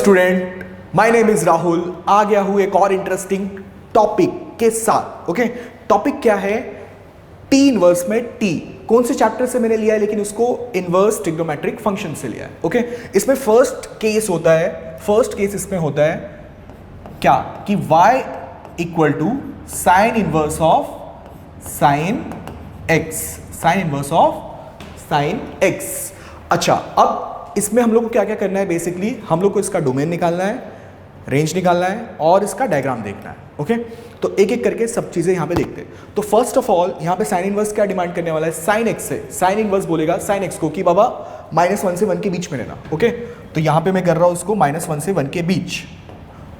Student, my name is Rahul. आ गया हूं एक और इंटरेस्टिंग टॉपिक के साथ। ओके, टॉपिक क्या है? टी इनवर्स में टी। कौन से चैप्टर से मैंने लिया है, लेकिन उसको इनवर्स ट्रिग्नोमेट्रिक फंक्शन से लिया है। ओके, इसमें फर्स्ट केस इसमें होता है क्या कि y equal to sine inverse of sine x, sine inverse of sine x। अच्छा, अब इसमें हम लोग को क्या क्या करना है? बेसिकली हम लोग को इसका डोमेन निकालना है, रेंज निकालना है और इसका डायग्राम देखना है। ओके, तो एक एक करके सब चीजें यहां पे देखते हैं। तो फर्स्ट ऑफ ऑल यहां पे साइन इनवर्स क्या डिमांड करने वाला है? साइन एक्स से साइन इनवर्स बोलेगा साइन एक्स को कि बाबा -1 से 1 के बीच में रहना। ओके, तो यहां पे मैं कर रहा हूं उसको -1 से 1 के बीच,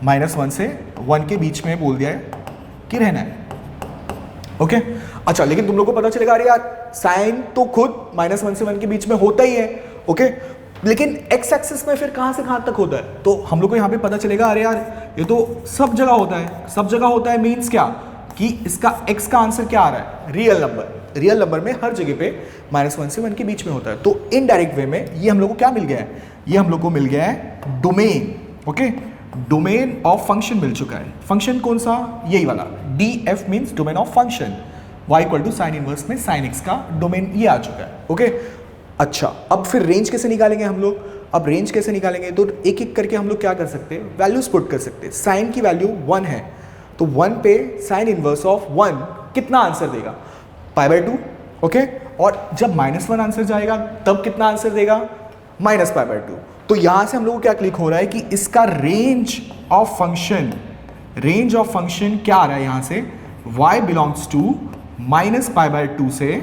-1 से 1 के बीच में बोल दिया है कि रहना है। ओके, अच्छा, लेकिन तुम लोग को पता चलेगा अरे यार साइन तो खुद -1 से 1 के बीच में होता ही है। ओके, लेकिन एक्स एक्सिस में फिर कहां से कहां तक होता है? तो हम लोग को यहां पे पता चलेगा अरे यार ये तो सब जगह होता है। सब जगह होता है मींस क्या कि इसका एक्स का आंसर क्या आ रहा है? Real number. रियल नंबर में हर जगह पे -1 से 1 के बीच में होता है। तो इनडायरेक्ट वे में ये हम लोग को क्या मिल गया है? ये हम लोग को मिल गया है domain. Okay, domain of function मिल चुका है। फंक्शन कौन सा? यही वाला DF means domain of function. y equal to sine inverse में साइन x का डोमेन ये आ चुका है। ओके, अच्छा, अब फिर रेंज कैसे निकालेंगे हम लोग? अब रेंज कैसे निकालेंगे? तो एक एक करके हम लोग क्या कर सकते हैं? वैल्यूज पुट कर सकते हैं। साइन की वैल्यू 1 है, तो 1 पे साइन इनवर्स ऑफ 1 कितना आंसर देगा? π/2। ओके, और जब -1 आंसर जाएगा तब कितना आंसर देगा? -π/2। तो यहां से हम लोग को क्या क्लिक हो रहा है कि इसका रेंज ऑफ फंक्शन क्या आ रहा है यहां से? y बिलोंग्स टू -π/2 से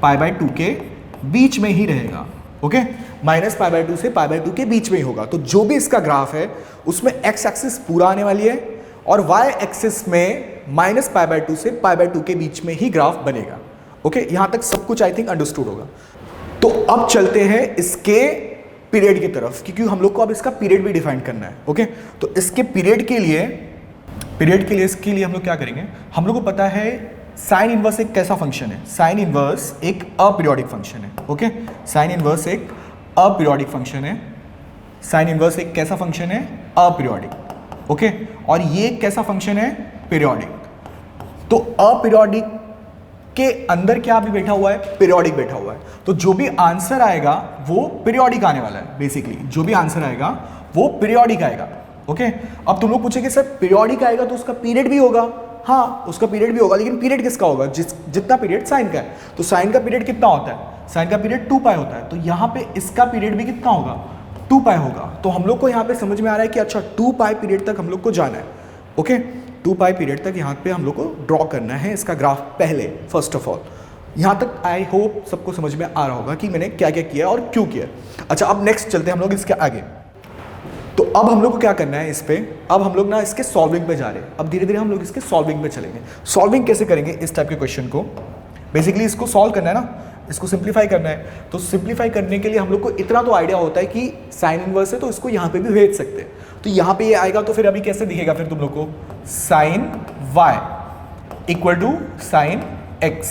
π/2 के बीच में ही रहेगा। ओके, -π/2 से π/2 के बीच में ही होगा। तो जो भी इसका ग्राफ है उसमें x एक्सिस पूरा आने वाली है और y एक्सिस में -π/2 से π/2 के बीच में ही ग्राफ बनेगा। ओके, यहां तक सब कुछ आई थिंक अंडरस्टूड होगा। तो अब चलते हैं इसके पीरियड की तरफ, क्योंकि हम लोग को अब इसका पीरियड भी डिफाइन करना है। ओके, तो इसके पीरियड के लिए इसके लिए हम लोग क्या करेंगे? हम लोग को पता है साइन इनवर्स एक कैसा फंक्शन है? साइन इनवर्स एक अपीरियोडिक फंक्शन है। ओके, साइन इनवर्स एक अपीरियोडिक फंक्शन है। साइन इनवर्स एक कैसा फंक्शन है? अपीरियोडिक। ओके, और ये कैसा फंक्शन है? पीरियोडिक। तो अपीरियोडिक के अंदर क्या भी बैठा हुआ है? पीरियोडिक बैठा हुआ है। तो जो भी आंसर आएगा वो पीरियोडिक आने वाला है। बेसिकली जो भी आंसर आएगा वो पीरियोडिक आएगा। ओके, अब तुम लोग पूछेंगे सर पीरियोडिक आएगा तो उसका पीरियड भी होगा? हाँ, उसका पीरियड भी होगा, लेकिन पीरियड किसका होगा? जितना पीरियड साइन का है। तो साइन का पीरियड कितना होता है? साइन का पीरियड 2π होता है। तो यहाँ पे इसका पीरियड भी कितना होगा? 2π होगा। तो हम लोग को यहाँ पे समझ में आ रहा है कि अच्छा 2π पीरियड तक हम लोग को जाना है। ओके, 2π पीरियड तक यहाँ पे हम लोग को ड्रॉ करना है इसका ग्राफ पहले। फर्स्ट ऑफ ऑल यहाँ तक आई होप सबको समझ में आ रहा होगा कि मैंने क्या क्या किया और क्यों किया। अच्छा, अब नेक्स्ट चलते हैं हम लोग इसके आगे। तो अब हम लोग को क्या करना है इस पे? अब हम लोग ना इसके सॉल्विंग पे जा रहे हैं। अब धीरे धीरे हम लोग इसके सॉल्विंग पे चलेंगे। सॉल्विंग कैसे करेंगे इस टाइप के क्वेश्चन को? बेसिकली इसको सॉल्व करना है ना, इसको सिंप्लीफाई करना है। तो सिंप्लीफाई करने के लिए हम लोग को इतना तो आइडिया होता है कि साइन इनवर्स है तो इसको यहाँ पे भी भेज सकते हैं। तो यहाँ पे ये आएगा तो फिर अभी कैसे दिखेगा फिर तुम लोग को? Sine y equal to sine x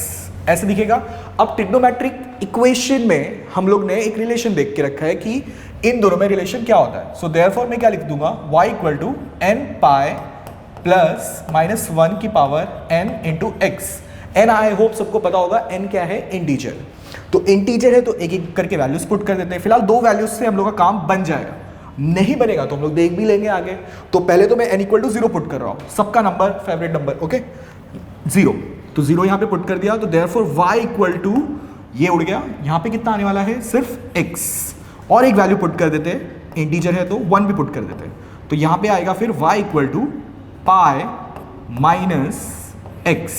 ऐसे दिखेगा। अब ट्रिग्नोमेट्रिक इक्वेशन में हम लोग ने एक रिलेशन देख के रखा है कि इन दोनों में रिलेशन क्या होता है। सो देयरफॉर मैं क्या लिख दूंगा? y equal to nπ plus -1 की power n into x। n I hope सबको पता होगा n क्या है? इंटीजर। तो इंटीजर है तो एक एक करके वैल्यूज पुट कर देते हैं। फिलहाल 2 वैल्यूज से हम लोग का काम बन जाएगा। नहीं बनेगा तो हम लोग देख भी लेंगे आगे। तो पहले तो मैं n इक्वल टू 0 पुट कर रहा हूं, सबका नंबर फेवरेट नंबर। ओके, 0, तो 0 यहां पे पुट कर दिया। तो देयरफॉर y इक्वल टू ये उड़ गया, यहां पे कितना आने वाला है? सिर्फ x। और एक वैल्यू पुट कर देते हैं, इंटीजर है तो 1 भी पुट कर देते हैं। तो यहां पे आएगा फिर y equal to pi minus x।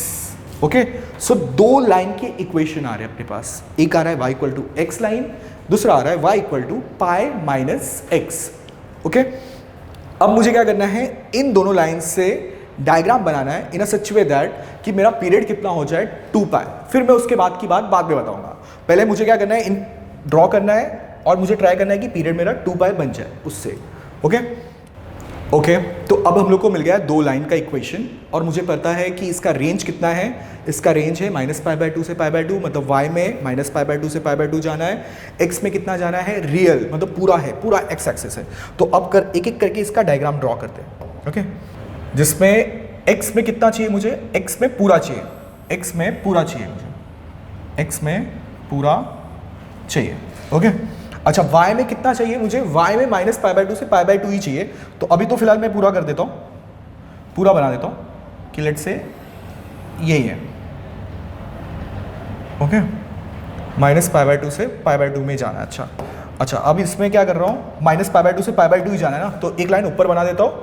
Okay, so 2 line के इक्वेशन आ रहे हैं अपने पास। एक आ रहा है y equal to x line, दूसरा आ रहा है y equal to pi minus x। Okay, अब मुझे क्या करना है? इन दोनों लाइन से डायग्राम बनाना है इन अ सच वे दैट कि मेरा पीरियड कितना हो जाए? 2π। फिर मैं उसके बाद की बात बाद में बताऊंगा। पहले मुझे क्या करना है? इन ड्रॉ करना है और मुझे ट्राई करना है कि पीरियड मेरा 2π बन जाए उससे। ओके, ओके तो अब हम लोग को मिल गया 2 लाइन का इक्वेशन और मुझे पता है कि इसका रेंज कितना है। इसका रेंज है -π/2 से π/2, मतलब y में -π/2 से π/2 जाना है, x में कितना जाना है, रियल मतलब पूरा है, पूरा x एक्सिस है। तो अब एक एक करके इसका डायग्राम ड्रॉ करते हैं। ओके जिसमें x में कितना चाहिए मुझे, x में पूरा चाहिए, x में पूरा चाहिए मुझे, x में पूरा चाहिए। ओके अच्छा y में कितना चाहिए मुझे, y में -π/2 से π/2 ही चाहिए। तो अभी तो फिलहाल मैं पूरा कर देता हूँ, पूरा बना देता हूँ कि लेट से यही है। ओके -π/2 से π/2 में जाना है। अच्छा अब इसमें क्या कर रहा हूँ, -π/2 से π/2 ही जाना है ना, तो एक लाइन ऊपर बना देता हूँ।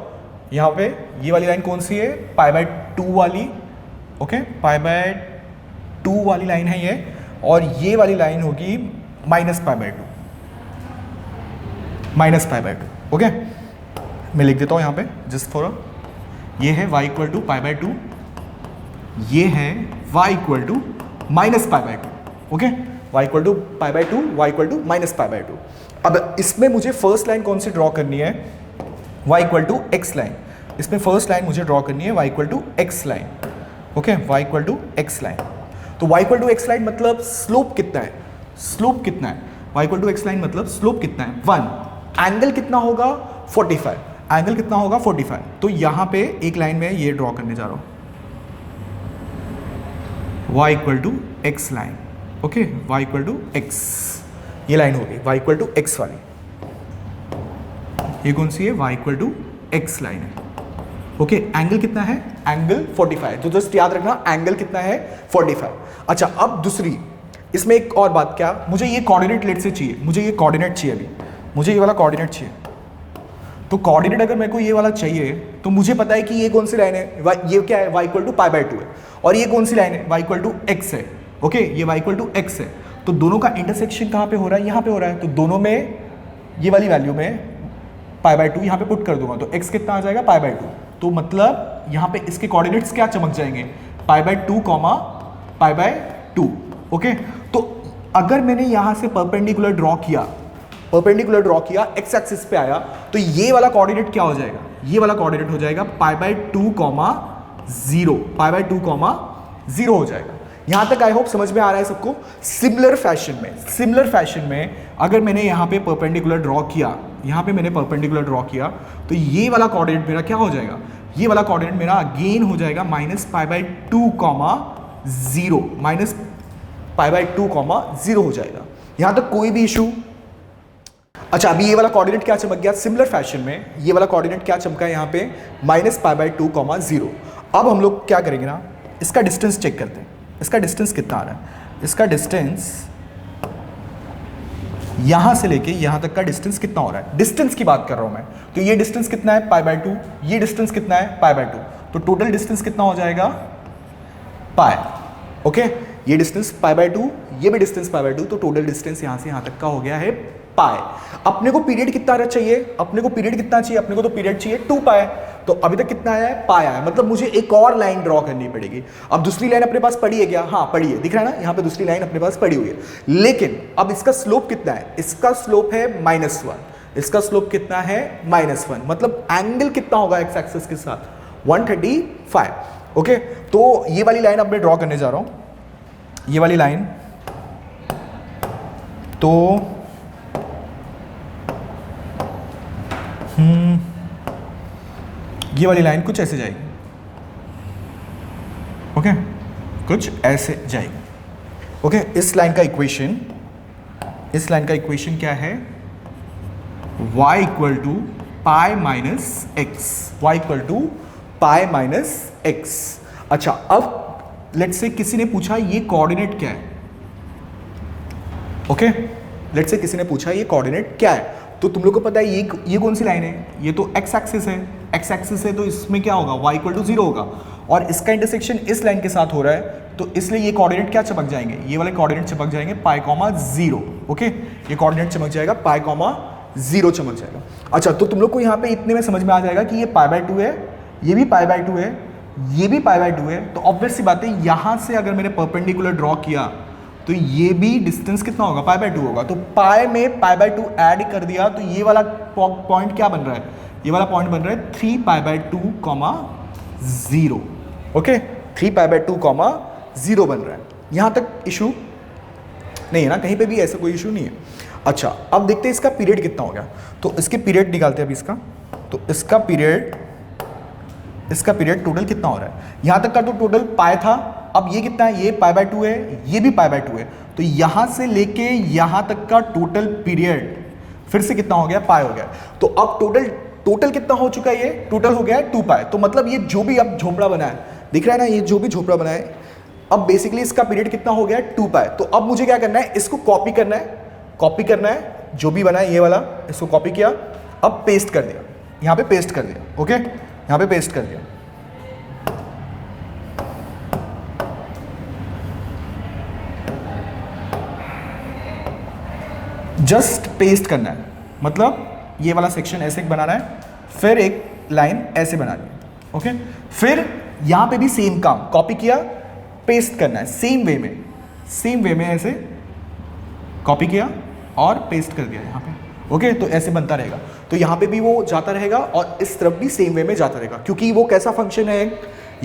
यहाँ पे ये वाली लाइन कौन सी है, π/2 वाली। ओके π/2 वाली लाइन है ये, और ये वाली लाइन होगी -π/2, -π/2। ओके मैं लिख देता हूँ यहाँ पे जस्ट फॉर, ये है y इक्वल टू π/2, ये है y equal to -π/2। Okay y equal to π/2, y equal to -π/2। अब इसमें मुझे फर्स्ट लाइन कौन सी ड्रॉ करनी है, y equal to x line. इसमें फर्स्ट लाइन मुझे ड्रॉ करनी है y equal to x line. Okay y equal to x line, तो y equal to x line मतलब स्लोप कितना है, स्लोप कितना है, y equal to x line मतलब स्लोप कितना है 1, एंगल कितना होगा 45, एंगल कितना होगा 45। तो यहां पे एक लाइन में ये ड्रॉ करने जा रहा हूं, y equal to x line. Okay y equal to x, ये लाइन होगी y इक्वल टू x वाली। ये कौन सी है, y equal to x line है। ओके एंगल कितना है, एंगल 45, तो जस्ट याद रखना एंगल कितना है 45। अच्छा अब दूसरी, इसमें एक और बात, क्या मुझे ये कोऑर्डिनेट लेट से चाहिए, मुझे ये कोऑर्डिनेट चाहिए, अभी मुझे ये वाला कोऑर्डिनेट चाहिए। तो कोऑर्डिनेट अगर मेरे को ये वाला चाहिए तो मुझे पता है कि ये कौन सी लाइन है, ये क्या है y इक्वल टू π/2 है, और ये कौन सी लाइन है y इक्वल टू x है। ओके ये y इक्वल टू x है, तो दोनों का इंटरसेक्शन कहाँ पे हो रहा है, यहाँ पे हो रहा है। तो दोनों में ये वाली वैल्यू में π/2 यहाँ पे पुट कर दूंगा, तो x कितना आ जाएगा π/2। तो मतलब यहाँ पे इसके कोऑर्डिनेट्स क्या चमक जाएंगे, π/2 π/2। ओके तो अगर मैंने यहाँ से परपेंडिकुलर ड्रॉ किया x एक्सिस पे आया, तो ये वाला कोऑर्डिनेट क्या हो जाएगा, ये वाला कोऑर्डिनेट हो जाएगा π/2 0, π/2 0 हो जाएगा। यहां तक आई होप समझ में आ रहा है सबको। सिमिलर फैशन में अगर मैंने यहाँ पे परपेंडिकुलर ड्रॉ किया, यहाँ पे मैंने परपेंडिकुलर ड्रॉ किया, तो ये वाला कोऑर्डिनेट मेरा क्या हो जाएगा, ये वाला कोऑर्डिनेट मेरा अगेन हो जाएगा -π/2 0, -π/2 0 हो जाएगा। यहां तक कोई भी इशू। अच्छा अभी ये वाला कोऑर्डिनेट क्या चमक गया, सिमिलर फैशन में ये वाला कोऑर्डिनेट क्या चमका है यहाँ पे -π/2 0। अब हम लोग क्या करेंगे ना, इसका डिस्टेंस चेक करते हैं, इसका डिस्टेंस कितना आ रहा है। इसका डिस्टेंस यहां से लेके यहां तक का डिस्टेंस कितना हो रहा है, डिस्टेंस की बात कर रहा हूं मैं। तो ये डिस्टेंस कितना है π/2, ये डिस्टेंस कितना है π/2, तो टोटल डिस्टेंस कितना हो जाएगा π। ओके ये डिस्टेंस π/2, ये भी डिस्टेंस π/2, तो टोटल डिस्टेंस यहां से यहां तक का हो गया है पाई। अपने को पीरियड कितना चाहिए, अपने को तो पीरियड चाहिए 2π। तो अभी तक कितना आया है, पाई आया, मतलब मुझे एक और लाइन ड्रॉ करनी पड़ेगी। अब दूसरी लाइन अपने पास पड़ी है क्या, हाँ पड़ी है, दिख रहा है ना यहाँ पे दूसरी लाइन अपने पास पड़ी हुई है। लेकिन अब इसका स्लोप कितना है, इसका स्लोप है -1, इसका स्लोप कितना है -1, मतलब एंगल कितना होगा एक्स एक्सिस के साथ 135। ओके तो ये वाली लाइन अब मैं ड्रॉ करने जा रहा हूं, ये वाली लाइन, तो ये वाली लाइन कुछ ऐसे जाएगी। ओके कुछ ऐसे जाएगी। ओके इस लाइन का इक्वेशन क्या है, y equal to pi minus x, y equal to pi minus x. अच्छा अब लेट्स से किसी ने पूछा ये कोऑर्डिनेट क्या है। ओके लेट्स से किसी ने पूछा ये कोऑर्डिनेट क्या है, तो तुम लोग को पता है ये कौन सी लाइन है, ये तो x एक्सिस है, x एक्सिस है, तो इसमें क्या होगा y इक्वल टू 0 होगा, और इसका इंटरसेक्शन इस लाइन के साथ हो रहा है, तो इसलिए ये कोऑर्डिनेट क्या चमक जाएंगे, ये वाले कोऑर्डिनेट चमक जाएंगे π, 0। ओके ये कोऑर्डिनेट चमक जाएगा π, 0 चमक जाएगा। अच्छा तो तुम लोग को यहाँ पे इतने में समझ में आ जाएगा कि ये π/2 है, ये भी π/2 है, ये भी π/2 है। तो ऑब्वियस सी बात है यहाँ से अगर मैंने परपेंडिकुलर ड्रॉ किया तो ये भी डिस्टेंस कितना होगा π/2 होगा, तो पाई में π/2 ऐड कर दिया, तो ये वाला पॉइंट क्या बन रहा है, ये वाला पॉइंट बन रहा है 3 pi by 2 comma 0। Okay, 3 pi by 2 comma 0 बन रहा है। यहां तक इशू नहीं है ना, कहीं पे भी ऐसा कोई इशू नहीं है। अच्छा, अब देखते हैं इसका पीरियड कितना हो गया। तो इसके पीरियड निकालते हैं अभी इसका। तो इसका पीरियड टोटल कितना हो रहा है। यहां तक का तो टोटल पाई था, अब ये कितना है, ये पाई बाय 2 है, ये भी पाई बाय 2 है। तो यहां से लेके यहां तक का टोटल पीरियड फिर से कितना हो गया, पाई हो गया। तो अब टोटल कितना हो चुका है, ये टोटल हो गया है 2 पाई। तो मतलब ये जो भी अब झोपड़ा बना है, दिख रहा है ना, ये जो भी झोपड़ा बना है, अब बेसिकली इसका पीरियड कितना हो गया, 2 पाई। तो अब मुझे क्या करना है, इसको कॉपी करना है, जो भी बना है ये वाला, इसको कॉपी किया, अब पेस्ट कर दिया, यहां पे पेस्ट कर दिया। ओके, यहां पे पेस्ट कर दिया। जस्ट पेस्ट करना है, मतलब ये वाला सेक्शन ऐसे बनाना है, फिर एक लाइन ऐसे बनानी है। ओके, फिर यहां पे भी सेम काम, कॉपी किया, पेस्ट करना है सेम वे में ऐसे कॉपी किया और पेस्ट कर दिया यहां पे। ओके, तो ऐसे बनता रहेगा। तो यहां पे भी वो जाता रहेगा और इस तरफ भी सेम वे में जाता रहेगा, क्योंकि वो कैसा फंक्शन है,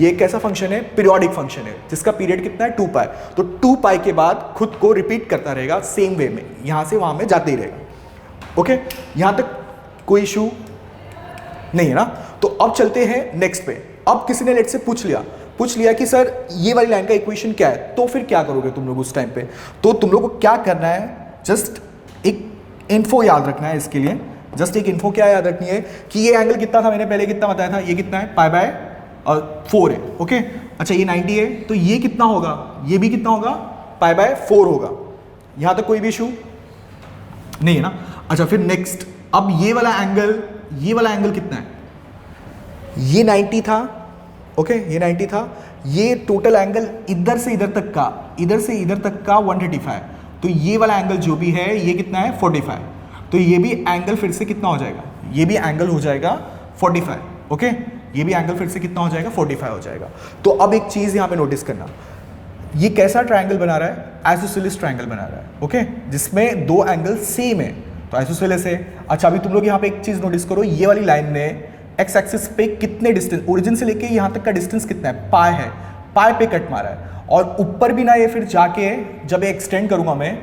ये कैसा फंक्शन है, पीरियोडिक फंक्शन है, जिसका पीरियड कितना है, 2 पाई। तो 2 पाई के बाद खुद को रिपीट करता रहेगा सेम वे में, यहां से वहां में जाते ही रहेगा। ओके, यहां तक कोई इशू नहीं है ना। तो अब चलते हैं नेक्स्ट पे। अब किसी ने लेट से पूछ लिया कि सर ये वाली लाइन का इक्वेशन क्या है, तो फिर क्या करोगे तुम लोग उस टाइम पे। तो तुम लोग को क्या करना है, जस्ट एक इन्फो याद रखना है इसके लिए। जस्ट एक इन्फो क्या याद रखनी है कि ये एंगल कितना था, मैंने पहले कितना बताया था, ये कितना है, पाई बाय 4 है। ओके, अच्छा ये 90 है, तो ये कितना होगा, ये भी कितना होगा, पाई बाय 4 होगा। यहां तक कोई भी इशू नहीं है ना। अच्छा, फिर नेक्स्ट, अब ये वाला एंगल कितना है, ये 90 था। ओके, ये 90 था। ये टोटल एंगल इधर से इधर तक का 135। तो ये वाला एंगल जो भी है ये कितना है, 45। तो ये भी एंगल फिर से कितना हो जाएगा, ये भी एंगल हो जाएगा 45। ओके, ये भी एंगल फिर से कितना हो जाएगा, 45 हो जाएगा। तो अब एक चीज यहां पे नोटिस करना, ये कैसा ट्रायंगल बना रहा है, आइसोसेलेस ट्रायंगल बना रहा है। ओके, जिसमें 2 एंगल सेम है, तो आइसोसेलेस है। अच्छा, अभी तुम लोग यहां पे एक चीज नोटिस करो, ये वाली लाइन ने एक्स एक्सिस पे कितने डिस्टेंस, ओरिजिन से लेके यहां तक का डिस्टेंस कितना है, पाई है, पाई पे कट मारा है। और ऊपर भी ना ये फिर जाके जब एक्सटेंड करूंगा मैं,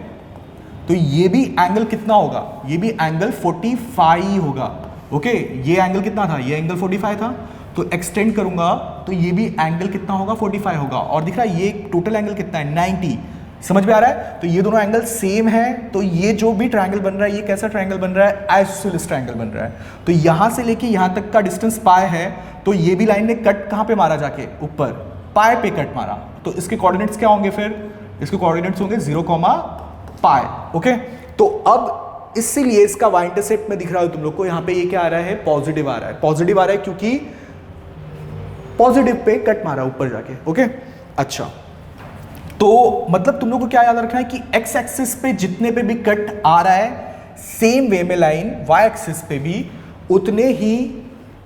तो ये भी एंगल कितना होगा, ये भी एंगल 45 होगा। ओके, ये एंगल कितना था, ये एंगल 45 था। तो एक्सटेंड करूंगा तो ये भी एंगल कितना होगा, 45 होगा। और दिख रहा है ये टोटल एंगल कितना है, 90। समझ में आ रहा है। तो ये दोनों एंगल सेम है। तो ये जो भी ट्रायंगल बन रहा है, ये कैसा ट्रायंगल बन रहा है, आइसोसेलेस ट्रायंगल बन रहा है। तो यहां से लेके यहां तक का डिस्टेंस पाई है। तो ये भी लाइन ने कट कहां पे मारा, जाके ऊपर पाई पे कट मारा। तो इसके कोऑर्डिनेट्स क्या होंगे, फिर इसके कोऑर्डिनेट्स होंगे 0, पाई। ओके, तो अब इसीलिए इसका वाई इंटरसेप्ट में दिख रहा है तुम लोग को, यहां पे ये क्या आ रहा है, पॉजिटिव आ रहा है। पॉजिटिव आ रहा है क्योंकि पॉजिटिव पे कट मारा ऊपर जाके। ओके, अच्छा, तो मतलब तुम लोग को क्या याद रखना है कि एक्स एक्सिस पे जितने पे भी कट आ रहा है, सेम वे में लाइन वाई एक्सिस पे भी उतने ही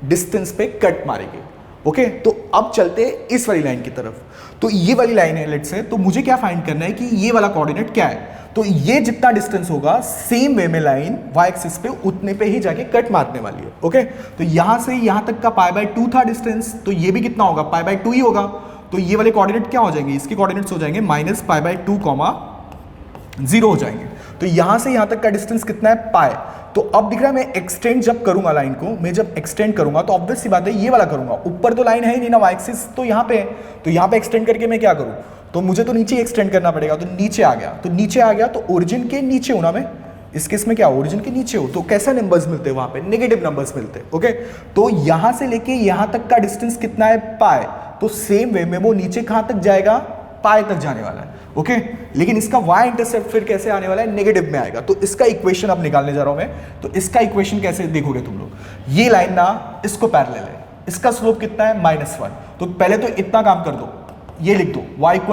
डिस्टेंस पे कट मारेगी। ओके, तो अब चलते इस वाली लाइन की तरफ। तो ये वाली लाइन है लेट्स से, तो मुझे क्या फाइंड करना है कि ये वाला कोऑर्डिनेट क्या है। तो ये जितना डिस्टेंस होगा सेम वे में लाइन वाई एक्सिस पे उतने पे ही जाके कट मारने वाली है। ओके, तो यहां से यहां तक का पाई बाय 2 था डिस्टेंस, तो ये भी कितना होगा, पाई बाय 2 ही होगा। तो ये वाले कोऑर्डिनेट क्या हो जाएंगे, इसके कोऑर्डिनेट्स हो जाएंगे -पाई बाय 2, 0 हो जाएंगे। तो यहां से यहां तक का डिस्टेंस कितना है, पाई। तो अब दिख रहा है, मैं एक्सटेंड जब करूंगा लाइन को, मैं जब एक्सटेंड करूंगा तो ऑब्वियस सी बात है ये वाला करूंगा। ऊपर तो लाइन है ही नहीं ना, वाई एक्सिस तो यहां पे है। तो यहां पे एक्सटेंड करके मैं क्या करूं, तो मुझे तो नीचे एक्सटेंड करना पड़ेगा। तो नीचे आ गया, तो ओरिजिन के नीचे हूं ना मैं, इस केस में क्या, ओरिजिन के नीचे हो। तो कैसा नंबर्स मिलते हैं वहां पे, नेगेटिव नंबर्स मिलते हैं। ओके, तो यहां से लेके यहां तक का डिस्टेंस कितना है, पाई। तो सेम वे में वो नीचे कहां तक जाएगा, पाई तक जाने वाला है। ओके, लेकिन इसका वाई इंटरसेप्ट फिर कैसे आने वाला है, नेगेटिव में आएगा। तो इसका इक्वेशन अब निकालने जा रहा हूं मैं। तो इसका इक्वेशन कैसे देखोगे तुम लोग, ये लाइन ना इसको पैरेलल है, इसका स्लोप कितना है, -1। तो पहले तो इतना काम कर दो, ये लिख दो, y =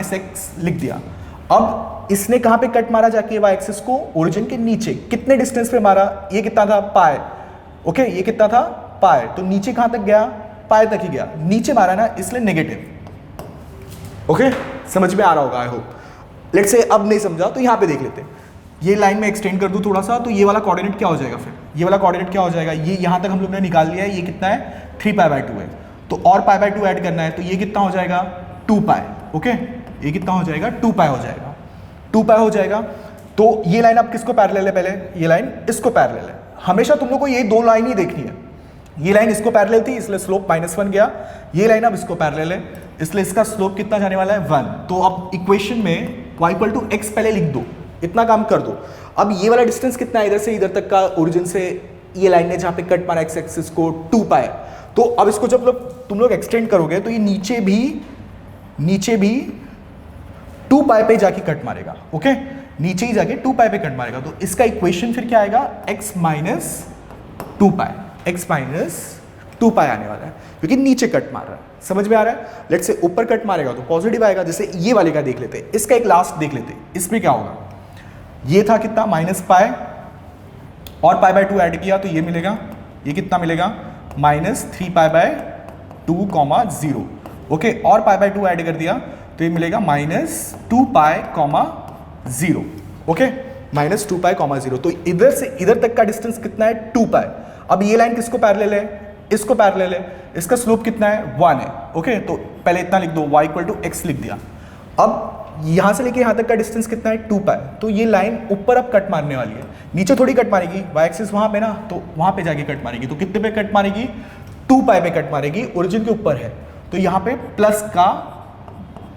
-x लिख दिया। अब इसने कहां पे कट मारा जाके वाई एक्सिस को, ओरिजिन के नीचे। कितने डिस्टेंस पे मारा, ये कितना था, पाई। ओके, ये कितना था, पाई। तो नीचे कहां तक गया, पाई तक ही गया। नीचे मारा ना, इसलिए नेगेटिव। ओके, समझ में आ रहा होगा आई होप। लेट्स से अब नहीं समझा तो यहां पे देख लेते हैं। ये लाइन में एक्सटेंड कर दूं थोड़ा सा, तो ये वाला कोऑर्डिनेट क्या हो जाएगा, फिर ये वाला कोऑर्डिनेट क्या हो जाएगा, ये यहाँ तक हम लोग ने निकाल लिया है, ये कितना है 3π/2 है, तो और π/2 ऐड करना है, तो ये कितना हो जाएगा 2π। ओके, ये कितना हो जाएगा 2π हो जाएगा, 2π हो जाएगा। तो ये लाइन आप किसको पैरेलल है, पहले ये लाइन इसको पैरेलल है। हमेशा तुम लोग को ये दो लाइन ही देखनी है, ये लाइन इसको पैरेलल थी इसलिए स्लोप -1 गया, ये लाइन अब इसको पैरेलल है इसलिए इसका स्लोप कितना जाने वाला है 1। तो अब इक्वेशन में y=x पहले लिख दो, इतना काम कर दो। अब ये वाला डिस्टेंस कितना है इधर से इधर तक का, ओरिजिन से ये लाइन ने जहां पे कट मारा x एक्सिस को 2π। तो अब इसको जब तुम लोग एक्सटेंड करोगे तो ये नीचे भी 2π पे जाके कट मारेगा। ओके, नीचे ही जाके 2π पे कट मारेगा, तो इसका इक्वेशन फिर क्या आएगा x - 2π, x - 2π आने वाला है क्योंकि नीचे कट मार रहा है। समझ में आ रहा है? लेट्स से ऊपर कट मारेगा तो पॉजिटिव आएगा, जैसे ये वाले का देख लेते हैं, इसका एक लास्ट देख लेते हैं, इसमें क्या होगा, ये था कितना -π और π/2 ऐड किया तो ये मिलेगा, ये कितना मिलेगा -3π/2, 0। ओके, और π/2 ऐड कर दिया तो ये मिलेगा -2π, 0। ओके, -2π, 0। तो इधर से इधर तक का डिस्टेंस कितना है 2π। अब ये लाइन किसको पैरेलल है, इसको पैरेलल है, इसका स्लोप कितना है 1 है। ओके, तो पहले इतना लिख दो, y=x लिख दिया। अब यहां से लेके यहां तक का डिस्टेंस कितना है 2π। तो ये लाइन ऊपर अब कट मारने वाली है, नीचे थोड़ी कट मारेगी, y एक्सिस वहां पे ना, तो वहां पे जाके कट मारेगी। तो कितने पे कट मारेगी, 2π पे कट मारेगी, ओरिजिन के ऊपर है, तो यहां पे प्लस का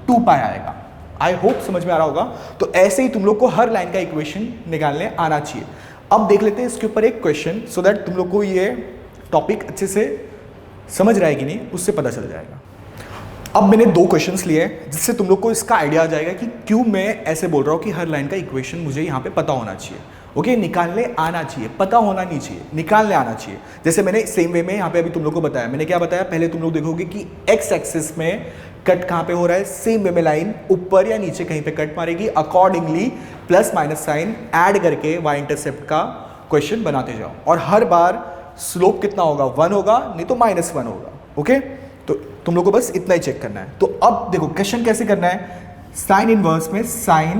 2π आएगा। आई होप समझ में आ रहा होगा। तो ऐसे ही तुम लोग को हर लाइन का इक्वेशन निकालने आना चाहिए। अब देख लेते हैं इसके ऊपर एक क्वेश्चन, सो दैट तुम लोग को ये टॉपिक अच्छे से समझ रहा है कि नहीं उससे पता चल जाएगा। अब मैंने 2 क्वेश्चंस लिए जिससे तुम लोग को इसका आइडिया आ जाएगा कि क्यों मैं ऐसे बोल रहा हूँ कि हर लाइन का इक्वेशन मुझे यहाँ पे पता होना चाहिए। ओके, निकालने आना चाहिए, पता होना नहीं चाहिए, निकालने आना चाहिए। जैसे मैंने सेम वे में यहाँ पे अभी तुम लोग को बताया, मैंने क्या बताया, पहले तुम लोग देखोगे कि एक्स एक्सिस में कट कहाँ पे हो रहा है, सेम वे में लाइन ऊपर या नीचे कहीं पे कट मारेगी, accordingly plus minus sign add करके वाई इंटरसेप्ट का क्वेश्चन बनाते जाओ। और हर बार स्लोप कितना होगा, 1 होगा, नहीं तो -1 होगा। ओके, तो तुम लोग को बस इतना ही चेक करना है। तो अब देखो क्वेश्चन कैसे करना है, साइन इनवर्स में sin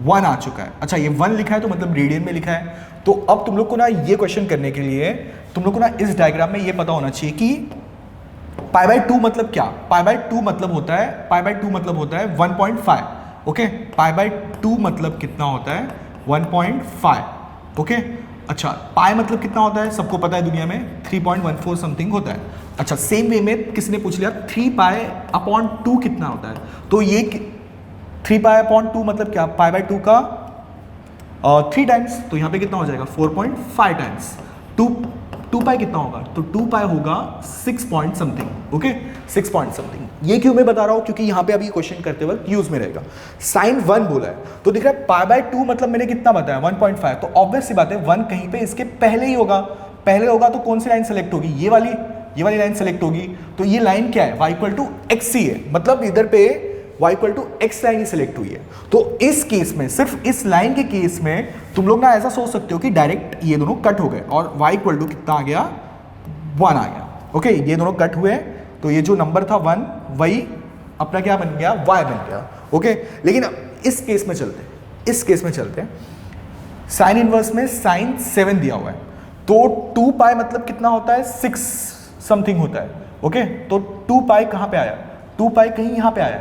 1 आ चुका है। अच्छा, ये 1 लिखा है तो मतलब रेडियन में लिखा है। तो अब तुम लोग को ना ये क्वेश्चन करने के लिए तुम लोग को ना इस डायग्राम में ये पता होना चाहिए कि π/2 मतलब क्या, π/2 मतलब होता है 1.5। ओके, π/2 मतलब कितना होता है 1.5। ओके, अच्छा, पाई मतलब कितना होता है, सबको पता है दुनिया में 3.14 समथिंग होता है। अच्छा, सेम वे में किसी ने पूछ लिया 3π/2 कितना होता है, तो ये 3π/2 मतलब क्या, π/2 का 3 टाइम्स, तो यहाँ पे कितना हो जाएगा 4.5 टाइम्स। 2π कितना होगा, तो 2π होगा 6 point something. Okay, 6 point something. ये क्यों मैं बता रहा हूँ, क्योंकि यहाँ पे अभी क्वेश्चन करते वक्त यूज में रहेगा। sin 1 बोला है तो दिख रहा है π/2 मतलब मैंने कितना बताया 1.5, तो ऑब्वियस सी बात है 1 कहीं पे इसके पहले ही होगा, पहले होगा तो कौन सी लाइन सेलेक्ट होगी, ये वाली लाइन सेलेक्ट होगी। तो ये लाइन क्या है, y=x ही है, मतलब इधर पे y=x लाइन ही सेलेक्ट हुई है। तो इस केस में, सिर्फ इस लाइन के केस में तुम लोग ना ऐसा सोच सकते हो कि डायरेक्ट ये दोनों कट हो गए और y कितना आ गया 1 आ गया। ओके, ये दोनों कट हुए तो ये जो नंबर था 1 वही अपना क्या बन गया, y बन गया। ओके, लेकिन इस केस में चलते हैं, साइन इनवर्स में sin 7 दिया हुआ है, तो 2π मतलब कितना होता है 6 समथिंग होता है। ओके, तो 2π कहाँ पे आया, 2π कहीं यहाँ पे आया,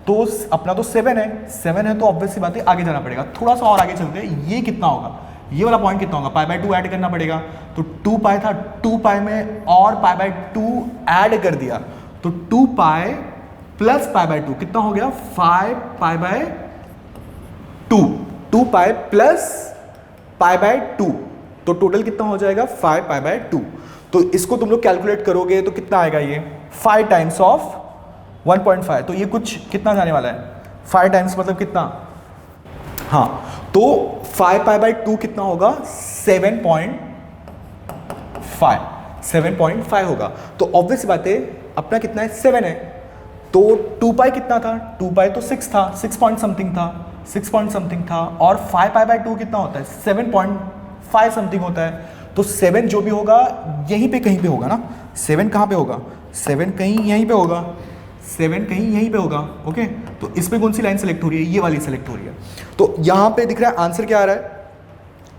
तो अपना तो 7 है तो ऑब्वियस सी बात है आगे जाना पड़ेगा। थोड़ा सा और आगे चलते हैं, ये कितना होगा, ये वाला पॉइंट कितना होगा, π/2 ऐड करना पड़ेगा। तो 2π था, 2π में और π/2 ऐड कर दिया तो 2π प्लस π/2 कितना हो गया 5π/2, 2π प्लस π/2, तो टोटल कितना हो जाएगा 5π/2। तो इसको तुम लोग कैलकुलेट करोगे तो कितना आएगा, ये 5 टाइम्स ऑफ 1.5, तो ये कुछ कितना जाने वाला है 5 टाइम्स मतलब कितना, हाँ, तो 5π/2 कितना होगा 7.5 होगा। तो ऑब्वियस बात है अपना कितना है 7 है, तो 2π कितना था, 2π तो 6 था, 6 पॉइंट समथिंग था, और 5π/2 कितना होता है 7.5 समथिंग होता है। तो 7 जो भी होगा यहीं पे कहीं पे होगा ना, 7 कहाँ पे होगा, 7 कहीं यहीं पे होगा, 7 कहीं यहीं पे होगा। ओके, तो इस पे कौन सी लाइन सेलेक्ट हो रही है, ये वाली सेलेक्ट हो रही है। तो यहाँ पे दिख रहा है आंसर क्या आ रहा है,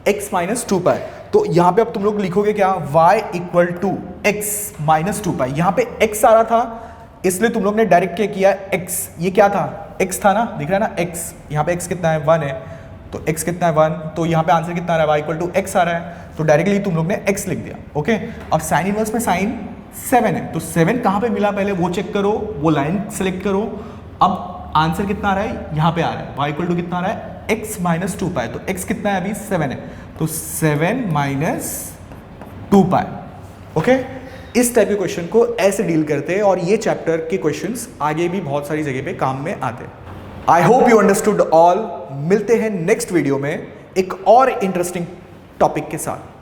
x माइनस टू पाई। तो यहां पे अब तुम लोग लिखोगे क्या, y equal to x minus two pi. यहां पे x आ रहा था इसलिए तुम लोग ने डायरेक्ट क्या किया, x, ये क्या था, x था ना, दिख रहा है ना x, यहां पे x कितना है 1 है, तो x कितना है 1, तो यहां पे आंसर कितना आ रहा है, y इक्वल टू x आ रहा है, तो डायरेक्टली तुम लोग ने x लिख दिया। ओके, अब साइन इनवर्स में साइन 7 है, तो 7 कहां पे मिला पहले वो चेक करो, वो लाइन सेलेक्ट करो। अब आंसर कितना आ रहा है, यहां पे आ रहा है y इक्वल टू कितना आ रहा है, x माइनस टू पाई। तो x कितना है अभी 7 है, तो 7 माइनस टू पाई। ओके, इस टाइप के क्वेश्चन को ऐसे डील करते हैं और ये चैप्टर के क्वेश्चंस आगे भी बहुत सारी जगह पे काम में आते हैं। I hope you understood all. मिलते हैं नेक्स्ट वीडियो में एक और इंटरेस्टिंग टॉपिक के साथ।